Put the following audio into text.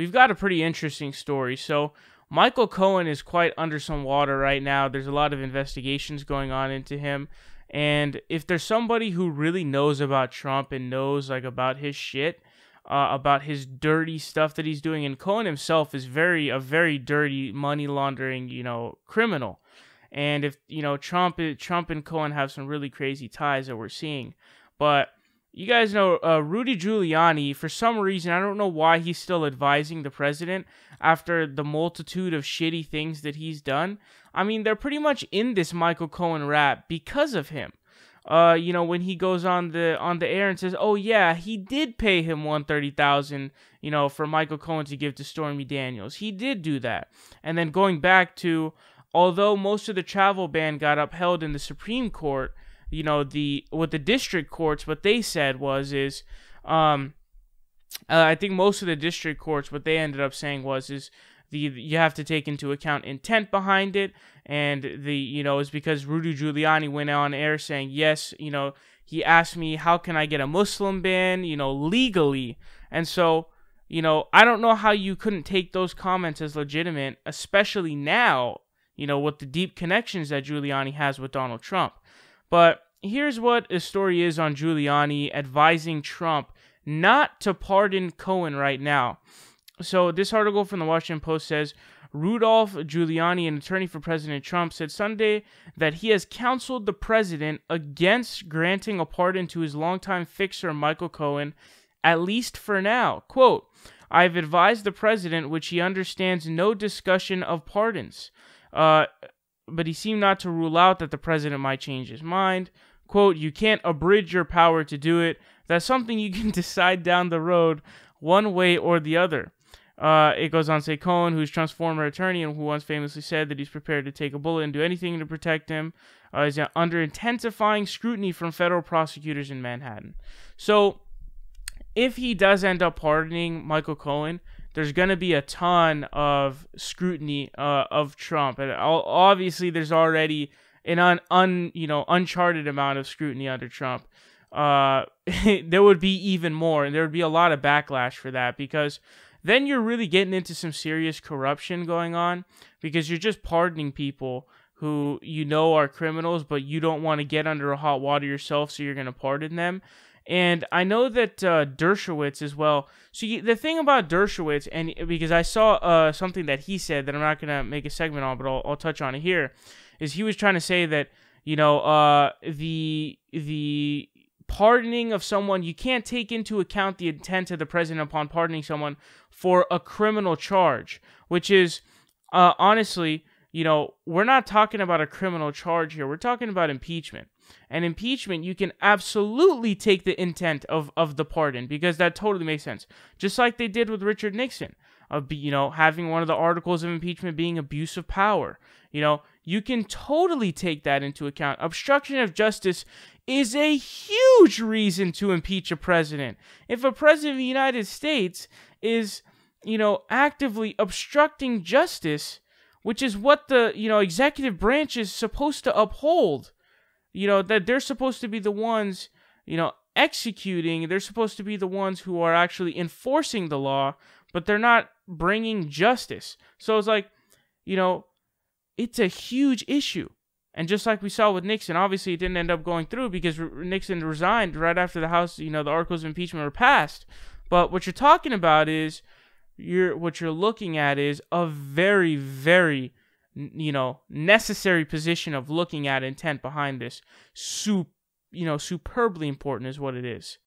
we've got a pretty interesting story. So Michael Cohen is quite under some water right now. There's a lot of investigations going on into him. And if there's somebody who really knows about Trump and knows like about his shit, about his dirty stuff that he's doing, and Cohen himself is a very dirty money laundering, criminal. And if Trump and Cohen have some really crazy ties that we're seeing, but you guys know Rudy Giuliani, for some reason, I don't know why he's still advising the president after the multitude of shitty things that he's done. I mean, they're pretty much in this Michael Cohen rap because of him. When he goes on the air and says, "Oh yeah, he did pay him $130,000, for Michael Cohen to give to Stormy Daniels. He did do that." And then going back to, although most of the travel ban got upheld in the Supreme Court, with the district courts, what they said I think most of the district courts, what they ended up saying you have to take into account intent behind it, and it's because Rudy Giuliani went on air saying, yes, he asked me, how can I get a Muslim ban, legally, and so, I don't know how you couldn't take those comments as legitimate, especially now, with the deep connections that Giuliani has with Donald Trump. But here's what the story is on Giuliani advising Trump not to pardon Cohen right now. So this article from the Washington Post says, Rudolph Giuliani, an attorney for President Trump, said Sunday that he has counseled the president against granting a pardon to his longtime fixer Michael Cohen, at least for now. Quote, "I've advised the president, which he understands, no discussion of pardons." But he seemed not to rule out that the president might change his mind. Quote, "You can't abridge your power to do it. That's something you can decide down the road one way or the other." It goes on to say Cohen, who's Trump's former attorney and who once famously said that he's prepared to take a bullet and do anything to protect him, is under intensifying scrutiny from federal prosecutors in Manhattan. So if he does end up pardoning Michael Cohen, there's going to be a ton of scrutiny of Trump. And obviously, there's already an uncharted amount of scrutiny under Trump. There would be even more, and there would be a lot of backlash for that, because then you're really getting into some serious corruption going on, because you're just pardoning people who are criminals, but you don't want to get under a hot water yourself, so you're going to pardon them. And I know that Dershowitz as well. So the thing about Dershowitz, and because I saw something that he said that I'm not going to make a segment on, but I'll touch on it here, is he was trying to say that, the pardoning of someone, you can't take into account the intent of the president upon pardoning someone for a criminal charge, which is, honestly, we're not talking about a criminal charge here. We're talking about impeachment. And impeachment, you can absolutely take the intent of the pardon, because that totally makes sense. Just like they did with Richard Nixon, having one of the articles of impeachment being abuse of power. You can totally take that into account. Obstruction of justice is a huge reason to impeach a president. If a president of the United States is, actively obstructing justice, which is what the, executive branch is supposed to uphold, that they're supposed to be the ones, executing, they're supposed to be the ones who are actually enforcing the law, but they're not bringing justice. So it's like, it's a huge issue. And just like we saw with Nixon, obviously it didn't end up going through because Nixon resigned right after the House, the articles of impeachment were passed. But what you're talking about is, what you're looking at is a very, very, necessary position of looking at intent behind this. Superbly important is what it is.